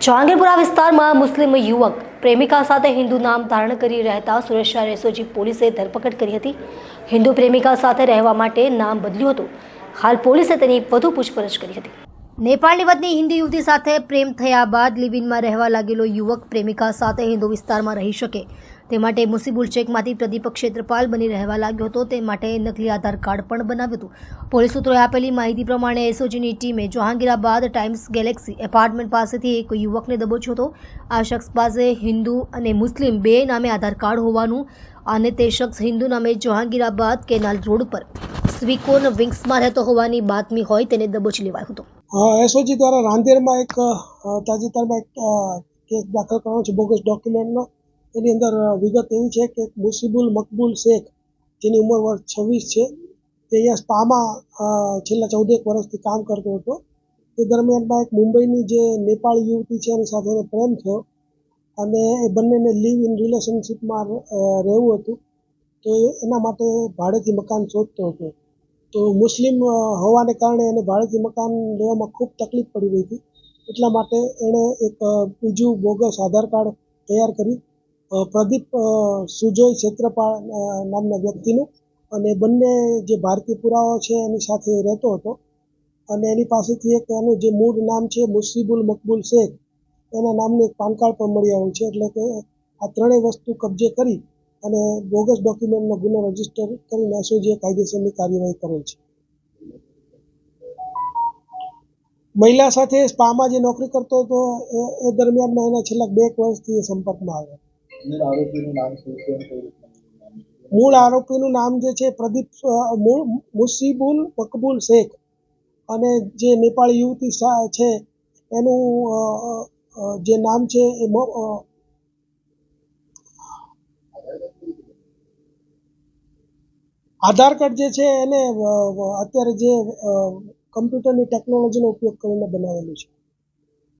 જહાંગીરપુરા વિસ્તારમાં મુસ્લિમ યુવક પ્રેમિકા સાથે હિન્દુ નામ ધારણ કરી રહેતા સુરત શહેર એસઓજી પોલીસે ધરપકડ કરી હતી। હિન્દુ પ્રેમિકા સાથે રહેવા માટે નામ બદલ્યું હતું। હાલ પોલીસે તેની વધુ પૂછપરછ કરી હતી। નેપાળની વતની હિન્દુ યુવતી સાથે પ્રેમ થયા બાદ લિવ-ઇનમાં રહેવા લાગેલો યુવક પ્રેમિકા સાથે હિન્દુ વિસ્તારમાં રહી શકે તે માટે મુસીબુલ ચેકમાંથી પ્રદીપ ક્ષેત્રપાલ બની રહેવા લાગ્યો હતો। તે માટે નકલી આધાર કાર્ડ પણ બનાવ્યું હતું। પોલીસ સૂત્રોએ આપેલી માહિતી પ્રમાણે એસઓજીની ટીમે જહાંગીરાબાદ ટાઈમ્સ ગેલેક્સી એપાર્ટમેન્ટ પાસેથી એક યુવકને દબોચ્યો હતો। આ શખ્સ પાસે હિન્દુ અને મુસ્લિમ બે નામે આધાર કાર્ડ હોવાનું અને તે શખ્સ હિન્દુ નામે જહાંગીરાબાદ કેનાલ રોડ પર સ્વીકોન વિંગ્સમાં રહેતો હોવાની બાતમી હોય તેને દબોચી લેવાયો હતો। એસઓજી દ્વારા રાંદેરમાં એક તાજેતરમાં એક કેસ દાખલ કરવાનો છે બોગસ ડોક્યુમેન્ટનો। એની અંદર વિગત એવી છે કે મુસીબુલ મકબૂલ શેખ, જેની ઉંમર વર્ષ 26 છે, તે અહીંયા સ્પામાં છેલ્લા 14 વર્ષથી કામ કરતો હતો। તે દરમિયાનમાં એક મુંબઈની જે નેપાળી યુવતી છે એની સાથે એને પ્રેમ થયો અને એ બંનેને લીવ ઇન રિલેશનશીપમાં રહેવું હતું। તો એના માટે ભાડેથી મકાન શોધતો હતો। તો મુસ્લિમ હોવાને કારણે એને ભાડેથી મકાન લેવામાં ખૂબ તકલીફ પડી રહી હતી। એટલા માટે એણે એક બીજું બોગસ આધાર કાર્ડ તૈયાર કરી પ્રદીપ સુજોય ક્ષેત્રપાળ નામના વ્યક્તિનું, અને બંને જે ભારતીય પુરાવાઓ છે એની સાથે રહેતો હતો અને એની પાસેથી એક એનું જે મૂળ નામ છે મુસીબુલ મકબૂલ શેખ એના નામનું એક પાન કાર્ડ પણ મળી આવ્યું છે। એટલે કે આ ત્રણેય વસ્તુ કબજે કરી અને બોગસ ડોક્યુમેન્ટનો ગુનો રજીસ્ટર કરીને એસઓજીએ કાયદેસરની કાર્યવાહી કરેલ છે। મહિલા સાથે સ્પામાં જે નોકરી કરતો હતો એ દરમિયાનમાં એના છેલ્લા 2 વર્ષથી સંપર્કમાં આવ્યો। મૂળ આરોપીનું નામ જે છે પ્રદીપ મુસીબુલ મકબૂલ શેખ, અને જે નેપાળી યુવતી છે એનું જે નામ છે એ આધાર કાર્ડ જે છે એને અત્યારે જે કમ્પ્યુટરની ટેકનોલોજીનો ઉપયોગ કરીને બનાવેલું છે।